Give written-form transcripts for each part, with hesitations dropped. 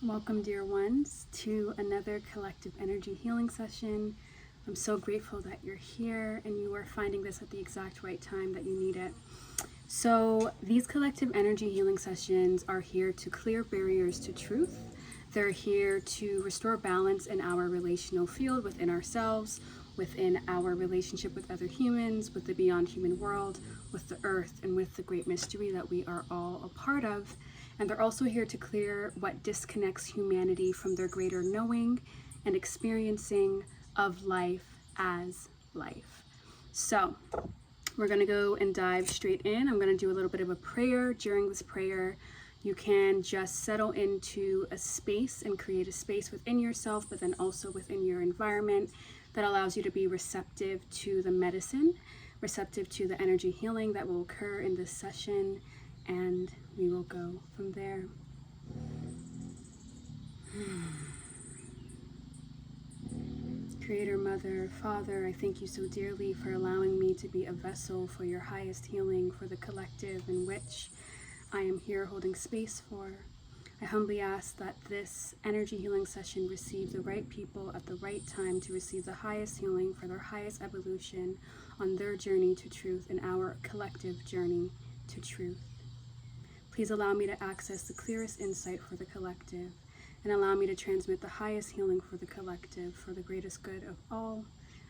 Welcome, dear ones, to another collective energy healing session. I'm so grateful that you're here and you are finding this at the exact right time that you need it. So these collective energy healing sessions are here to clear barriers to truth. They're here to restore balance in our relational field within ourselves, within our relationship with other humans, with the beyond human world, with the earth, and with the great mystery that we are all a part of. And they're also here to clear what disconnects humanity from their greater knowing and experiencing of life as life. So we're going to go and dive straight in. I'm going to do a little bit of a prayer. During this prayer, you can just settle into a space and create a space within yourself, but then also within your environment that allows you to be receptive to the medicine, receptive to the energy healing that will occur in this session, and we will go from there. Creator, Mother, Father, I thank you so dearly for allowing me to be a vessel for your highest healing, for the collective in which I am here holding space for. I humbly ask that this energy healing session receive the right people at the right time to receive the highest healing for their highest evolution on their journey to truth and our collective journey to truth. Please allow me to access the clearest insight for the collective and allow me to transmit the highest healing for the collective for the greatest good of all.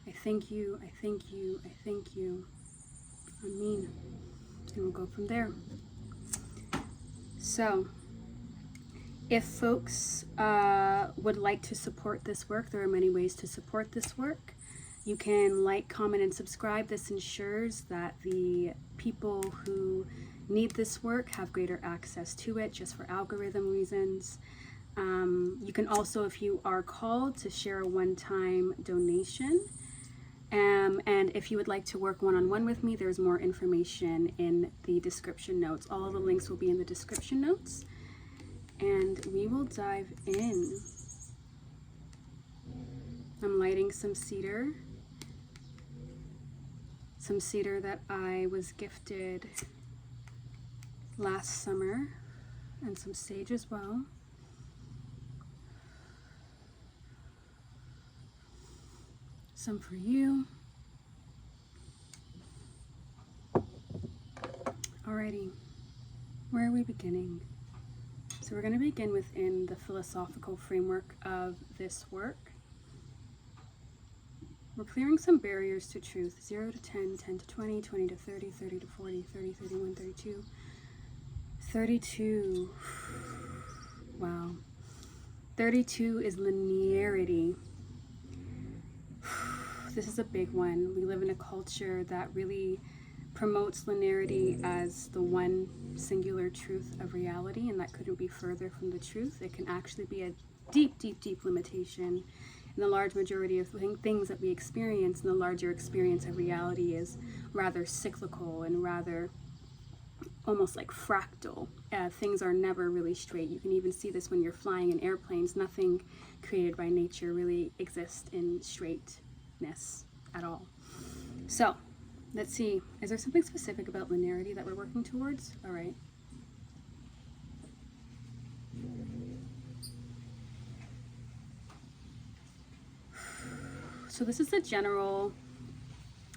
I thank you, I thank you, I thank you. Amen. And we'll go from there. So, if folks would like to support this work, there are many ways to support this work. You can like, comment, and subscribe. This ensures that the people who need this work have greater access to it, just for algorithm reasons. You can also, if you are called, to share a one-time donation. And if you would like to work one-on-one with me, there's more information in the description notes. All of the links will be in the description notes. And we will dive in. I'm lighting some cedar that I was gifted last summer, and some sage as well. Some for you. Alrighty, where are we beginning? So we're going to begin within the philosophical framework of this work. We're clearing some barriers to truth: 0 to 10, 10 to 20, 20 to 30, 30 to 40, 30, 31, 32. 32. Wow. 32 is linearity. This is a big one. We live in a culture that really promotes linearity as the one singular truth of reality, and that couldn't be further from the truth. It can actually be a deep, deep, deep limitation. And the large majority of things that we experience in the larger experience of reality is rather cyclical and rather almost like fractal. Things are never really straight. You can even see this when you're flying in airplanes. Nothing created by nature really exists in straightness at all. So let's see, is there something specific about linearity that we're working towards? All right. So this is a general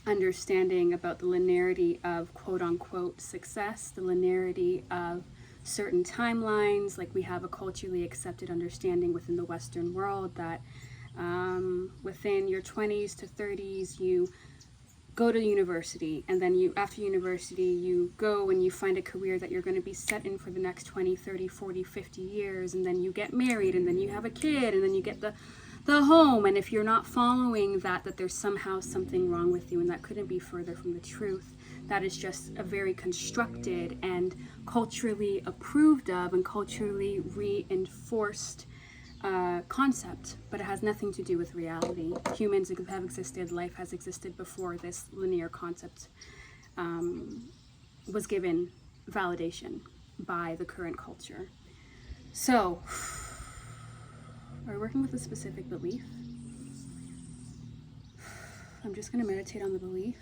understanding about the linearity of quote-unquote success, the linearity of certain timelines. Like, we have a culturally accepted understanding within the Western world that within your 20s to 30s you go to university, and then after university you go and you find a career that you're going to be set in for the next 20, 30, 40, 50 years, and then you get married, and then you have a kid, and then you get the home. And if you're not following that there's somehow something wrong with you, and that couldn't be further from the truth. That is just a very constructed and culturally approved of and culturally reinforced concept, but it has nothing to do with reality. Humans have existed, life has existed before this linear concept was given validation by the current culture. So, are we working with a specific belief? I'm just going to meditate on the belief.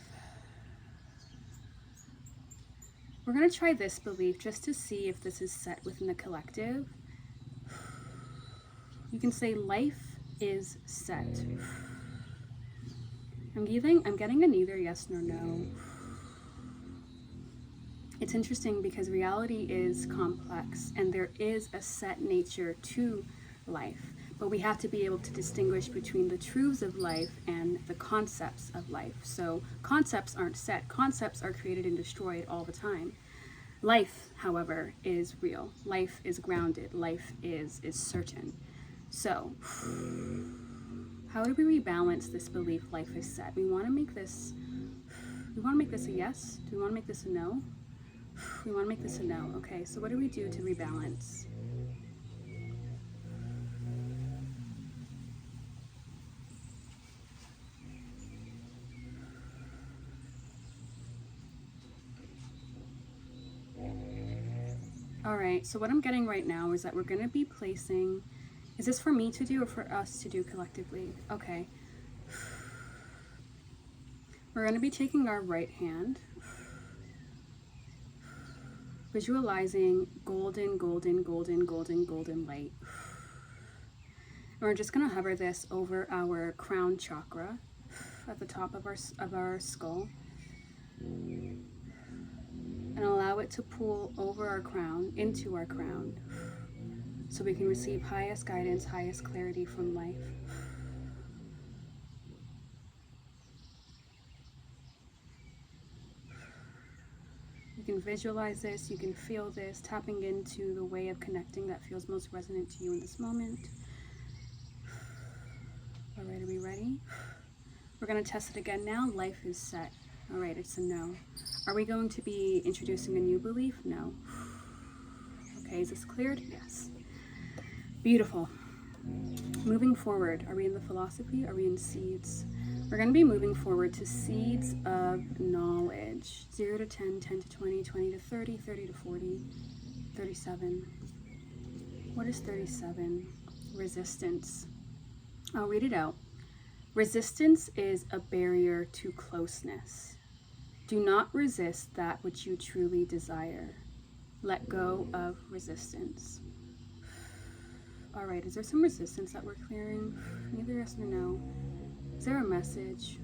We're going to try this belief just to see if this is set within the collective. You can say life is set. I'm getting a neither yes nor no. It's interesting because reality is complex and there is a set nature to life, but we have to be able to distinguish between the truths of life and the concepts of life. So concepts aren't set. Concepts are created and destroyed all the time. Life, however, is real. Life is grounded. Life is certain. So how do we rebalance this belief life is set? We want to make this a yes? Do we want to make this a no? We want to make this a no. Okay, so what do we do to rebalance? All right, so what I'm getting right now is that we're going to be placing, is this for me to do or for us to do collectively? Okay. We're going to be taking our right hand, visualizing golden, golden, golden, golden, golden light. And we're just going to hover this over our crown chakra at the top of our skull and allow it to pull over our crown, into our crown, so we can receive highest guidance, highest clarity from life. You can visualize this, you can feel this, tapping into the way of connecting that feels most resonant to you in this moment. All right, are we ready? We're going to test it again now. Life is set. All right, it's a no. Are we going to be introducing a new belief? No. Okay, is this cleared? Yes. Beautiful. Moving forward, are we in the philosophy? Are we in seeds? We're going to be moving forward to seeds of knowledge. 0 to 10, 10 to 20, 20 to 30, 30 to 40, 37. What is 37? Resistance. I'll read it out. Resistance is a barrier to closeness. Do not resist that which you truly desire. Let go of resistance. All right, is there some resistance that we're clearing? Neither yes nor no. Is there a message?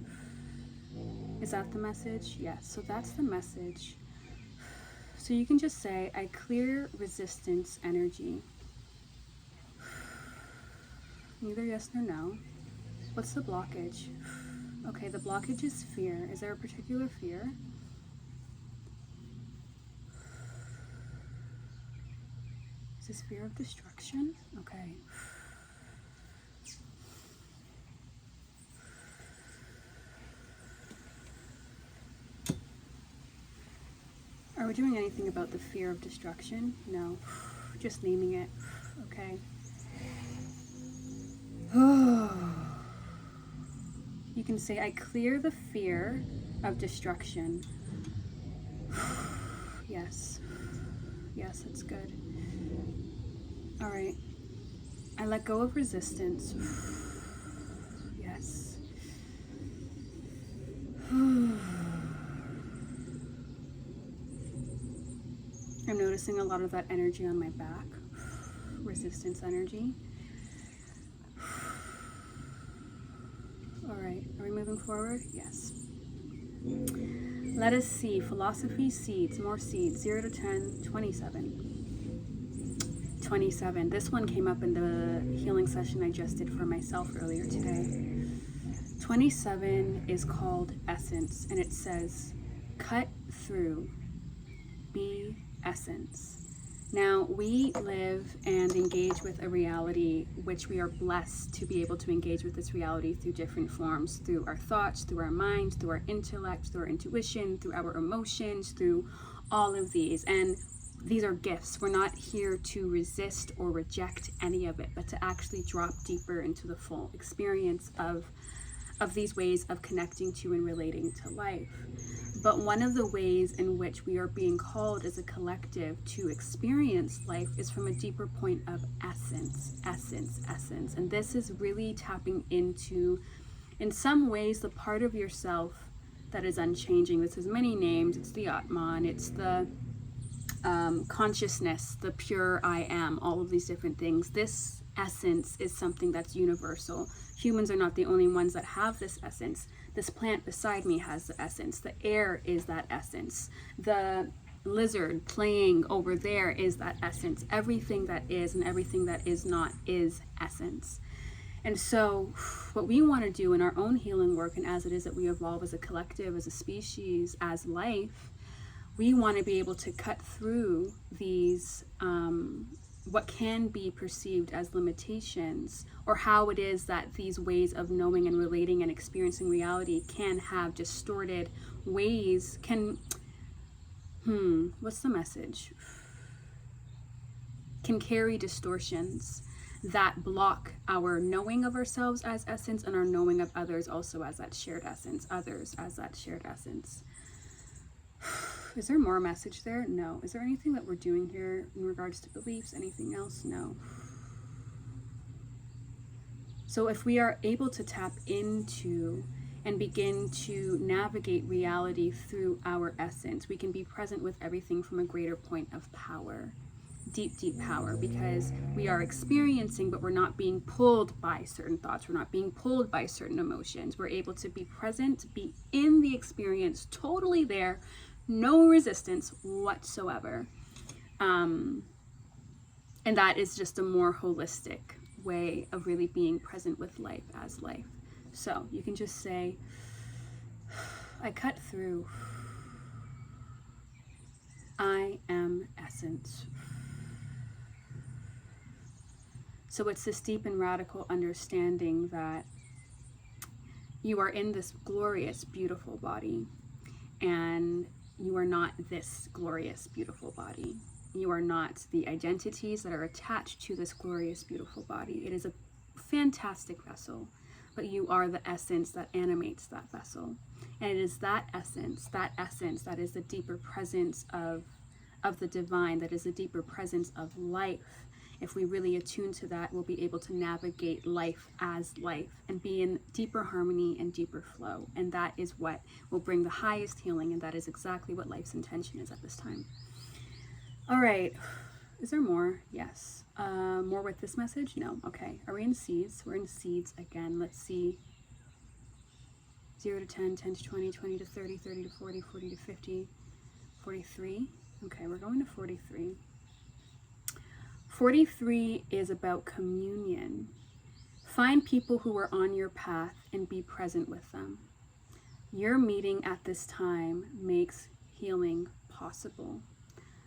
Is that the message? Yes, so that's the message. So you can just say, I clear resistance energy. Neither yes nor no. What's the blockage? Okay, the blockage is fear. Is there a particular fear? Is this fear of destruction? Okay. Are we doing anything about the fear of destruction? No. Just naming it. Okay. You can say, I clear the fear of destruction. Yes. Yes, that's good. All right. I let go of resistance. Yes. I'm noticing a lot of that energy on my back. Resistance energy. All right, are we moving forward? Yes. Let us see. Philosophy, seeds, more seeds. 0 to 10, 27. 27. This one came up in the healing session I just did for myself earlier today. 27 is called essence, and it says, cut through, be essence. Now, we live and engage with a reality which we are blessed to be able to engage with this reality through different forms, through our thoughts, through our minds, through our intellect, through our intuition, through our emotions, through all of these. And these are gifts. We're not here to resist or reject any of it, but to actually drop deeper into the full experience of these ways of connecting to and relating to life. But one of the ways in which we are being called as a collective to experience life is from a deeper point of essence. And this is really tapping into, in some ways, the part of yourself that is unchanging. This has many names. It's the Atman, it's the consciousness, the pure I am, all of these different things. This essence is something that's universal. Humans are not the only ones that have this essence. This plant beside me has the essence. The air is that essence. The lizard playing over there is that essence. Everything that is and everything that is not is essence. And so what we want to do in our own healing work, and as it is that we evolve as a collective, as a species, as life, we want to be able to cut through these what can be perceived as limitations, or how it is that these ways of knowing and relating and experiencing reality can have distorted ways, what's the message? Can carry distortions that block our knowing of ourselves as essence and our knowing of others also as that shared essence, others as that shared essence. Is there more message there? No. Is there anything that we're doing here in regards to beliefs? Anything else? No. So if we are able to tap into and begin to navigate reality through our essence, we can be present with everything from a greater point of power. Deep, deep power, because we are experiencing, but we're not being pulled by certain thoughts. We're not being pulled by certain emotions. We're able to be present, be in the experience, totally there, no resistance whatsoever. And that is just a more holistic way of really being present with life as life. So you can just say, I cut through. I am essence. So it's this deep and radical understanding that you are in this glorious, beautiful body, and you are not this glorious, beautiful body. You are not the identities that are attached to this glorious, beautiful body. It is a fantastic vessel, but you are the essence that animates that vessel. And it is that essence that is the deeper presence of the divine, that is the deeper presence of life. If we really attune to that, we'll be able to navigate life as life and be in deeper harmony and deeper flow. And that is what will bring the highest healing, and that is exactly what life's intention is at this time. All right. Is there more? Yes. More with this message? No. Okay. Are we in seeds? We're in seeds again. Let's see. 0 to 10, 10 to 20, 20 to 30, 30 to 40, 40 to 50, 43. Okay, we're going to 43. 43 is about communion. Find people who are on your path and be present with them. Your meeting at this time makes healing possible.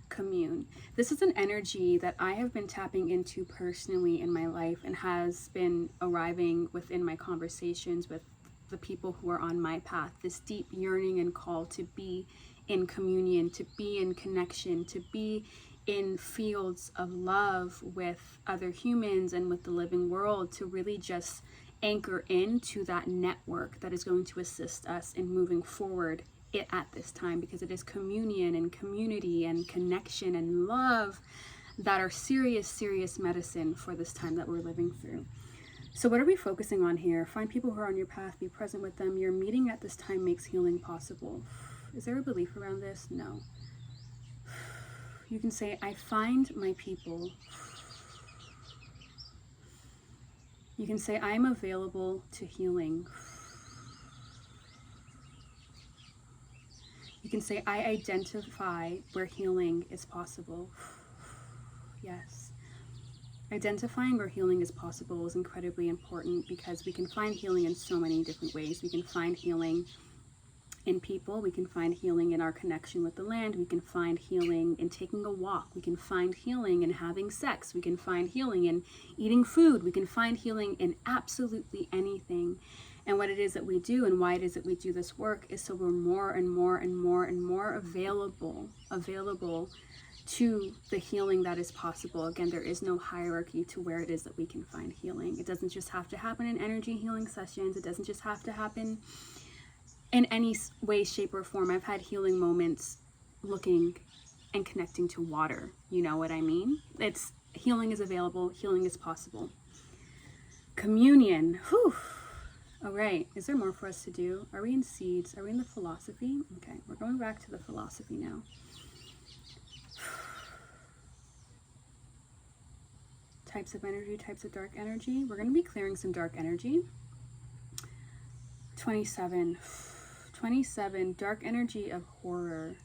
Commune. This is an energy that I have been tapping into personally in my life and has been arriving within my conversations with the people who are on my path. This deep yearning and call to be in communion, to be in connection, to be in fields of love with other humans and with the living world, to really just anchor into that network that is going to assist us in moving forward at this time, because it is communion and community and connection and love that are serious, serious medicine for this time that we're living through. So what are we focusing on here? Find people who are on your path, be present with them. Your meeting at this time makes healing possible. Is there a belief around this? No. You can say, I find my people. You can say, I am available to healing. You can say, I identify where healing is possible. Yes. Identifying where healing is possible is incredibly important, because we can find healing in so many different ways. We can find healing in people, we can find healing in our connection with the land, we can find healing in taking a walk, we can find healing in having sex, we can find healing in eating food, we can find healing in absolutely anything. And what it is that we do and why it is that we do this work is so we're more and more and more and more available to the healing that is possible. Again, there is no hierarchy to where it is that we can find healing. It doesn't just have to happen in energy healing sessions. It doesn't just have to happen in any way, shape, or form. I've had healing moments looking and connecting to water. You know what I mean? It's healing is available. Healing is possible. Communion. Whew. All right. Is there more for us to do? Are we in seeds? Are we in the philosophy? Okay. We're going back to the philosophy now. types of energy, types of dark energy. We're going to be clearing some dark energy. 27. 27, dark energy of horror.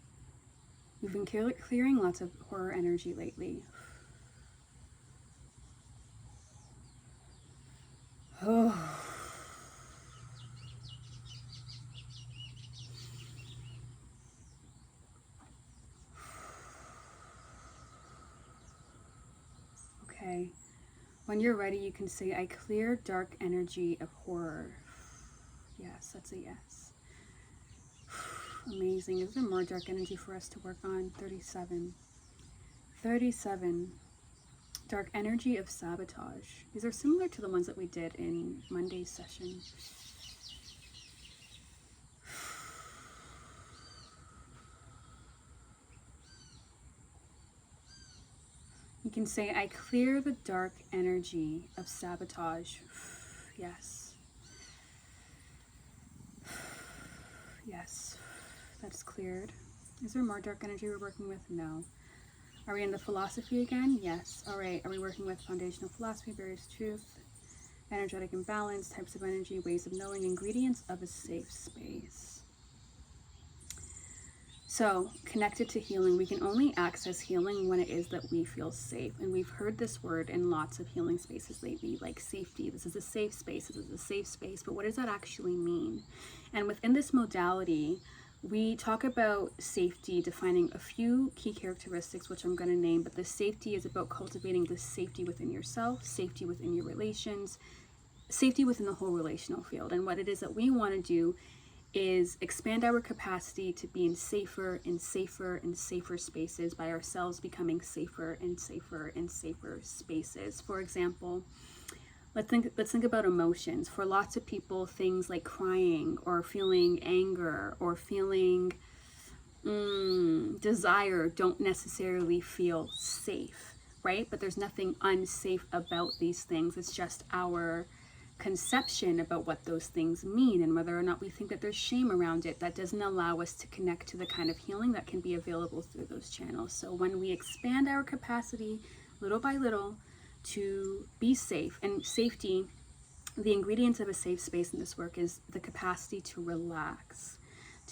We've been clearing lots of horror energy lately. Oh. Okay. When you're ready, you can say, I clear dark energy of horror. Yes, that's a yes. Amazing. Is there more dark energy for us to work on? 37. 37. Dark energy of sabotage. These are similar to the ones that we did in Monday's session. You can say, I clear the dark energy of sabotage. Yes. Yes. That's cleared. Is there more dark energy we're working with? No. Are we in the philosophy again? Yes. All right. Are we working with foundational philosophy, various truth, energetic imbalance, types of energy, ways of knowing, ingredients of a safe space? So, connected to healing, we can only access healing when it is that we feel safe. And we've heard this word in lots of healing spaces lately, like safety. This is a safe space. This is a safe space. But what does that actually mean? And within this modality, we talk about safety, defining a few key characteristics, which I'm going to name. But the safety is about cultivating the safety within yourself, safety within your relations, safety within the whole relational field. And what it is that we want to do is expand our capacity to be in safer and safer and safer spaces by ourselves becoming safer and safer and safer spaces. For example, let's think about emotions. For lots of people, things like crying or feeling anger or feeling desire don't necessarily feel safe, right? But there's nothing unsafe about these things. It's just our conception about what those things mean, and whether or not we think that there's shame around it, that doesn't allow us to connect to the kind of healing that can be available through those channels. So when we expand our capacity little by little to be safe, and safety, the ingredients of a safe space in this work is the capacity to relax.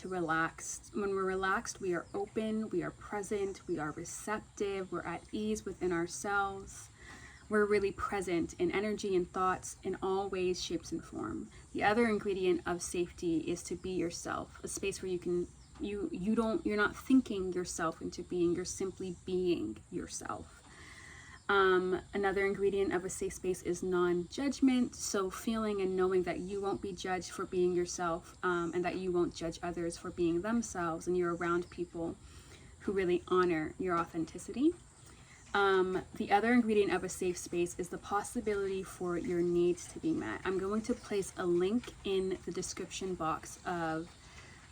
To relax. When we're relaxed, we are open, we are present, we are receptive, we're at ease within ourselves. We're really present in energy and thoughts in all ways, shapes, and form. The other ingredient of safety is to be yourself, a space where you're not thinking yourself into being, you're simply being yourself. Another ingredient of a safe space is non-judgment, so feeling and knowing that you won't be judged for being yourself, and that you won't judge others for being themselves, and you're around people who really honor your authenticity. The other ingredient of a safe space is the possibility for your needs to be met. I'm going to place a link in the description box of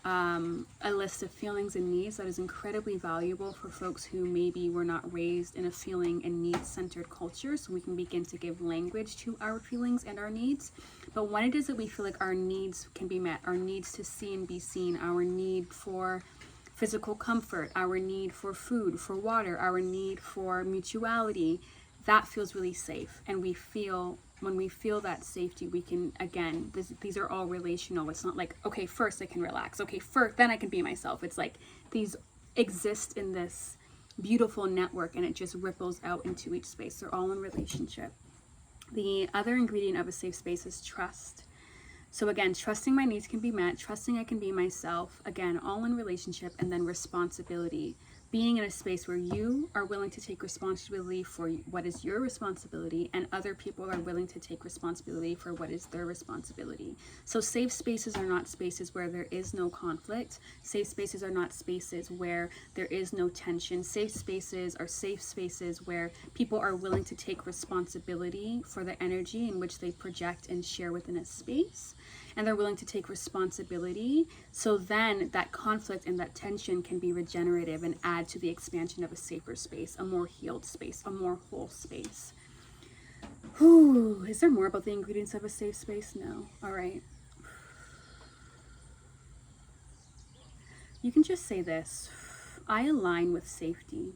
a list of feelings and needs that is incredibly valuable for folks who maybe were not raised in a feeling and needs-centered culture, so we can begin to give language to our feelings and our needs. But when it is that we feel like our needs can be met, our needs to see and be seen, our need for physical comfort, our need for food, for water, our need for mutuality, that feels really safe. And when we feel that safety, we can, again, these are all relational. It's not like, okay, first I can relax. Okay, first, then I can be myself. It's like these exist in this beautiful network, and it just ripples out into each space. They're all in relationship. The other ingredient of a safe space is trust. So again, trusting my needs can be met, trusting I can be myself, again, all in relationship. And then responsibility, being in a space where you are willing to take responsibility for what is your responsibility, and other people are willing to take responsibility for what is their responsibility. So safe spaces are not spaces where there is no conflict. Safe spaces are not spaces where there is no tension. Safe spaces are safe spaces where people are willing to take responsibility for the energy in which they project and share within a space. And they're willing to take responsibility, so then that conflict and that tension can be regenerative and add to the expansion of a safer space, a more healed space, a more whole space. Whew. Is there more about the ingredients of a safe space? No. All right. You can just say this: I align with safety.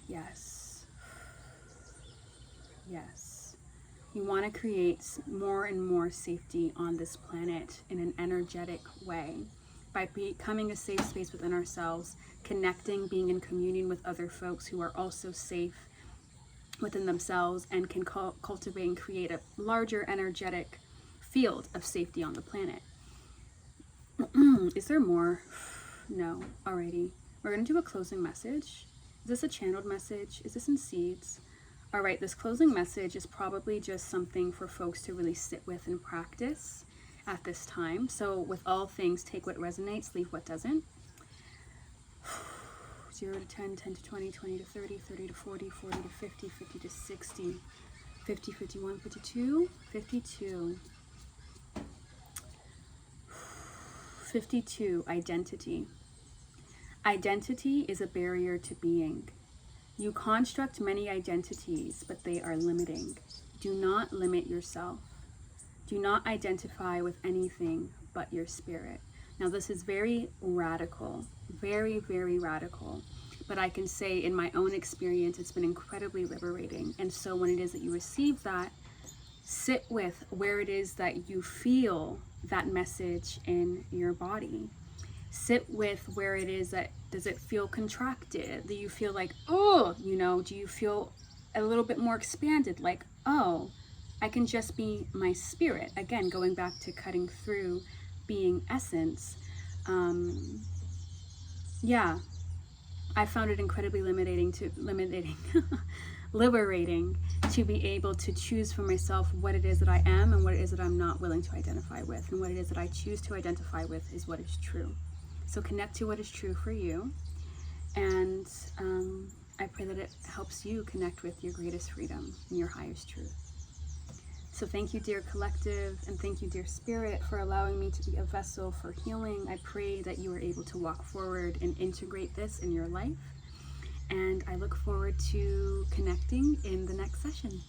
Yes. Yes. You want to create more and more safety on this planet in an energetic way by becoming a safe space within ourselves, connecting, being in communion with other folks who are also safe within themselves and can cultivate and create a larger energetic field of safety on the planet. Is there more? No. Alrighty. We're going to do a closing message. Is this a channeled message? Is this in seeds? All right, this closing message is probably just something for folks to really sit with and practice at this time. So with all things, take what resonates, leave what doesn't. 0 to 10, 10 to 20, 20 to 30, 30 to 40, 40 to 50, 50 to 60, 50, 51, 52, 52. 52, identity. Identity is a barrier to being. You construct many identities, but they are limiting. Do not limit yourself. Do not identify with anything but your spirit. Now, this is very radical, very, very radical. But I can say in my own experience, it's been incredibly liberating. And so when it is that you receive that, sit with where it is that you feel that message in your body. Sit with where it is that, does it feel contracted? Do you feel like, oh, do you feel a little bit more expanded? Like, oh, I can just be my spirit. Again, going back to cutting through being essence. Yeah, I found it incredibly liberating to be able to choose for myself what it is that I am and what it is that I'm not willing to identify with. And what it is that I choose to identify with is what is true. So connect to what is true for you. And I pray that it helps you connect with your greatest freedom and your highest truth. So thank you, dear collective, and thank you, dear spirit, for allowing me to be a vessel for healing. I pray that you are able to walk forward and integrate this in your life. And I look forward to connecting in the next session.